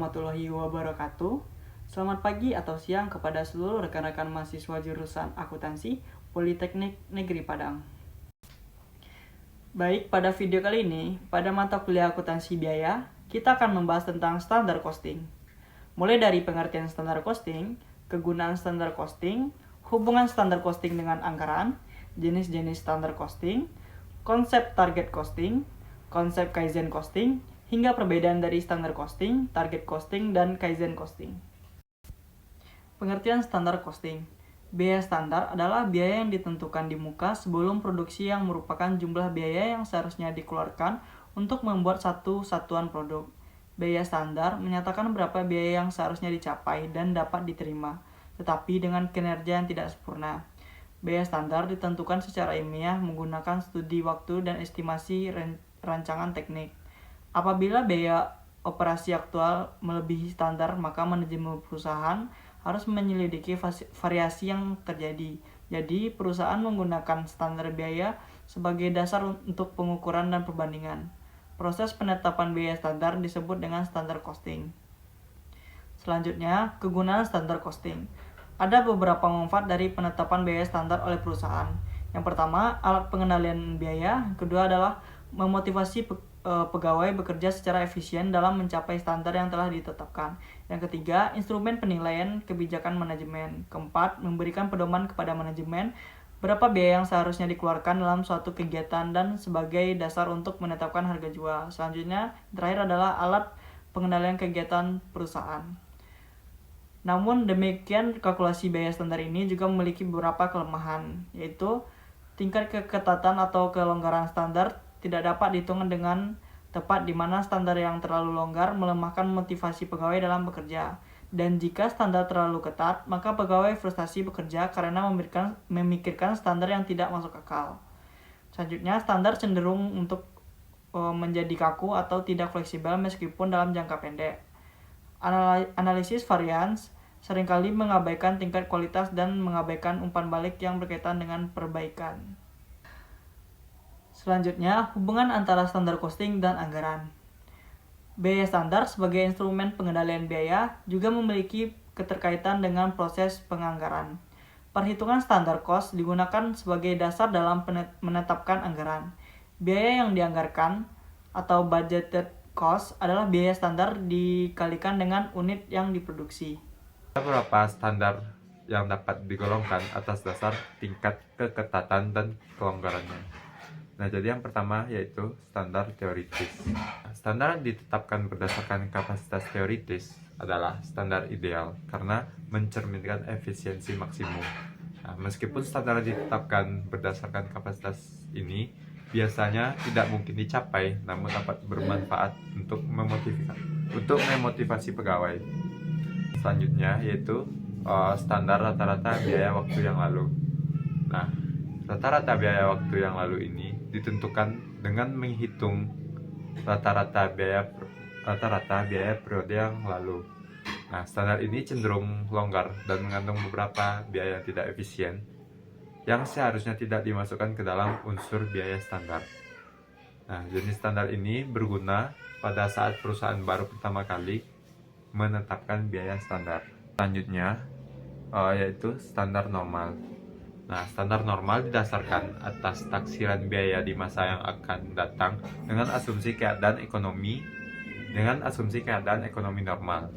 warahmatullahi wabarakatuh. Selamat pagi atau siang kepada seluruh rekan-rekan mahasiswa jurusan akuntansi Politeknik Negeri Padang. Baik, pada video kali ini, pada mata kuliah akuntansi biaya, kita akan membahas tentang standar costing. Mulai dari pengertian standar costing, kegunaan standar costing, hubungan standar costing dengan anggaran, jenis-jenis standar costing, konsep target costing, konsep Kaizen costing, hingga perbedaan dari standar costing, target costing, dan Kaizen costing. Pengertian standar costing. Biaya standar adalah biaya yang ditentukan di muka sebelum produksi yang merupakan jumlah biaya yang seharusnya dikeluarkan untuk membuat satu satuan produk. Biaya standar menyatakan berapa biaya yang seharusnya dicapai dan dapat diterima, tetapi dengan kinerja yang tidak sempurna. Biaya standar ditentukan secara ilmiah menggunakan studi waktu dan estimasi rancangan teknik. Apabila biaya operasi aktual melebihi standar, maka manajemen perusahaan harus menyelidiki variasi yang terjadi. Jadi, perusahaan menggunakan standar biaya sebagai dasar untuk pengukuran dan perbandingan. Proses penetapan biaya standar disebut dengan standar costing. Selanjutnya, kegunaan standar costing. Ada beberapa manfaat dari penetapan biaya standar oleh perusahaan. Yang pertama, alat pengendalian biaya. Kedua adalah memotivasi pegawai bekerja secara efisien dalam mencapai standar yang telah ditetapkan. Yang ketiga, instrumen penilaian kebijakan manajemen. Keempat, memberikan pedoman kepada manajemen berapa biaya yang seharusnya dikeluarkan dalam suatu kegiatan dan sebagai dasar untuk menetapkan harga jual. Selanjutnya, terakhir adalah alat pengendalian kegiatan perusahaan. Namun demikian, kalkulasi biaya standar ini juga memiliki beberapa kelemahan, yaitu tingkat keketatan atau kelonggaran standar tidak dapat dihitung dengan tepat, di mana standar yang terlalu longgar melemahkan motivasi pegawai dalam bekerja. Dan jika standar terlalu ketat, maka pegawai frustasi bekerja karena memikirkan standar yang tidak masuk akal. Selanjutnya, standar cenderung untuk menjadi kaku atau tidak fleksibel meskipun dalam jangka pendek. Analisis varians seringkali mengabaikan tingkat kualitas dan mengabaikan umpan balik yang berkaitan dengan perbaikan. Selanjutnya, hubungan antara standar costing dan anggaran. Biaya standar sebagai instrumen pengendalian biaya juga memiliki keterkaitan dengan proses penganggaran. Perhitungan standar cost digunakan sebagai dasar dalam menetapkan anggaran. Biaya yang dianggarkan atau budgeted cost adalah biaya standar dikalikan dengan unit yang diproduksi. Beberapa standar yang dapat digolongkan atas dasar tingkat keketatan dan kelonggarannya. Nah, jadi yang pertama yaitu standar teoritis. Standar ditetapkan berdasarkan kapasitas teoritis adalah standar ideal karena mencerminkan efisiensi maksimum. Nah, meskipun standar ditetapkan berdasarkan kapasitas ini biasanya tidak mungkin dicapai, namun dapat bermanfaat untuk memotivasi pegawai. Selanjutnya yaitu standar rata-rata biaya waktu yang lalu. Nah, rata-rata biaya waktu yang lalu ini ditentukan dengan menghitung rata-rata biaya periode yang lalu. Nah, standar ini cenderung longgar dan mengandung beberapa biaya yang tidak efisien yang seharusnya tidak dimasukkan ke dalam unsur biaya standar. Nah, jenis standar ini berguna pada saat perusahaan baru pertama kali menetapkan biaya standar. Selanjutnya yaitu standar normal. Nah, standar normal didasarkan atas taksiran biaya di masa yang akan datang dengan asumsi keadaan ekonomi normal.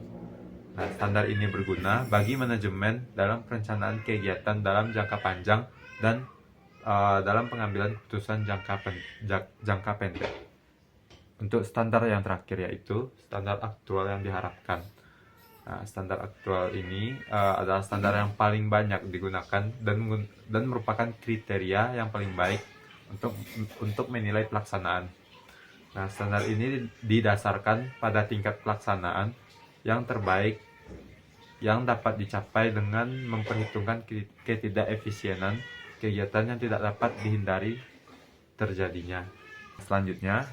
Nah, standar ini berguna bagi manajemen dalam perencanaan kegiatan dalam jangka panjang dan dalam pengambilan keputusan jangka pendek. Untuk standar yang terakhir yaitu standar aktual yang diharapkan. Nah, standar aktual ini adalah standar yang paling banyak digunakan dan merupakan kriteria yang paling baik untuk menilai pelaksanaan. Nah, standar ini didasarkan pada tingkat pelaksanaan yang terbaik yang dapat dicapai dengan memperhitungkan ketidakefisienan kegiatan yang tidak dapat dihindari terjadinya. Selanjutnya,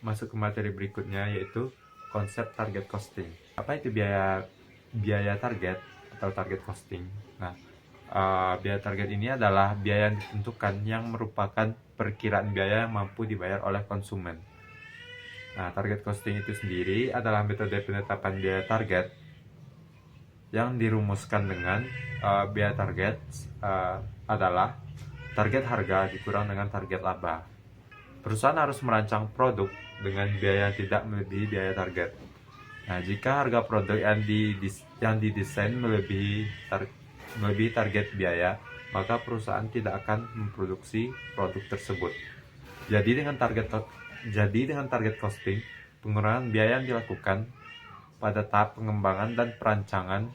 masuk ke materi berikutnya yaitu konsep target costing. Apa itu biaya target atau target costing? Nah, biaya target ini adalah biaya yang ditentukan yang merupakan perkiraan biaya yang mampu dibayar oleh konsumen. Nah, target costing itu sendiri adalah metode penetapan biaya target yang dirumuskan dengan biaya target adalah target harga dikurang dengan target laba. Perusahaan harus merancang produk dengan biaya yang tidak melebihi biaya target. Nah, jika harga produk yang didesain melebihi target biaya, maka perusahaan tidak akan memproduksi produk tersebut. Jadi dengan target costing, pengurangan biaya yang dilakukan pada tahap pengembangan dan perancangan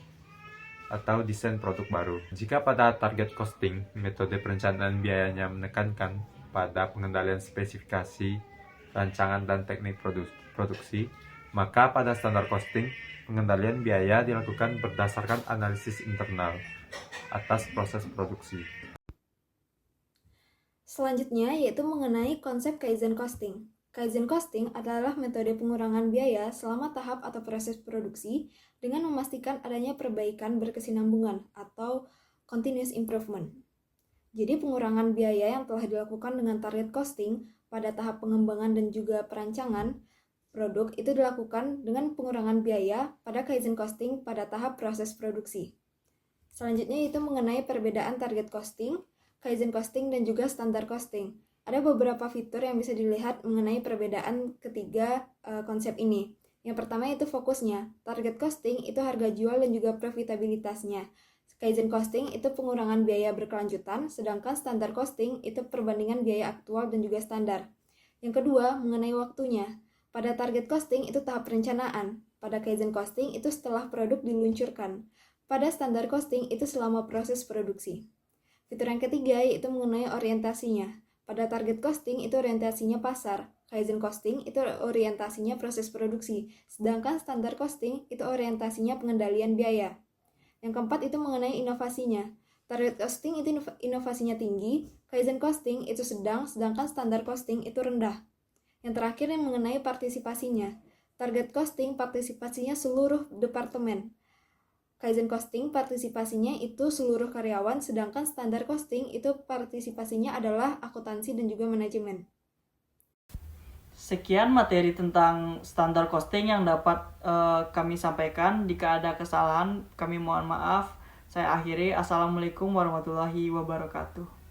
atau desain produk baru. Jika pada target costing, metode perencanaan biayanya menekankan pada pengendalian spesifikasi, rancangan, dan teknik produksi, maka pada standar costing, pengendalian biaya dilakukan berdasarkan analisis internal atas proses produksi. Selanjutnya yaitu mengenai konsep Kaizen Costing. Kaizen Costing adalah metode pengurangan biaya selama tahap atau proses produksi dengan memastikan adanya perbaikan berkesinambungan atau continuous improvement. Jadi pengurangan biaya yang telah dilakukan dengan target costing pada tahap pengembangan dan juga perancangan produk itu dilakukan dengan pengurangan biaya pada Kaizen Costing pada tahap proses produksi. Selanjutnya itu mengenai perbedaan target costing, Kaizen costing, dan juga standar costing. Ada beberapa fitur yang bisa dilihat mengenai perbedaan ketiga konsep ini. Yang pertama itu fokusnya. Target costing itu harga jual dan juga profitabilitasnya. Kaizen costing itu pengurangan biaya berkelanjutan, sedangkan standar costing itu perbandingan biaya aktual dan juga standar. Yang kedua, mengenai waktunya. Pada target costing itu tahap perencanaan. Pada Kaizen costing itu setelah produk diluncurkan. Pada standar costing itu selama proses produksi. Fitur yang ketiga yaitu mengenai orientasinya. Pada target costing itu orientasinya pasar, Kaizen costing itu orientasinya proses produksi, sedangkan standar costing itu orientasinya pengendalian biaya. Yang keempat itu mengenai inovasinya. Target costing itu inovasinya tinggi, Kaizen costing itu sedang, sedangkan standar costing itu rendah. Yang terakhir yang mengenai partisipasinya. Target costing partisipasinya seluruh departemen. Kaizen costing partisipasinya itu seluruh karyawan, sedangkan standar costing itu partisipasinya adalah akuntansi dan juga manajemen. Sekian materi tentang standar costing yang dapat kami sampaikan. Jika ada kesalahan, kami mohon maaf. Saya akhiri. Assalamualaikum warahmatullahi wabarakatuh.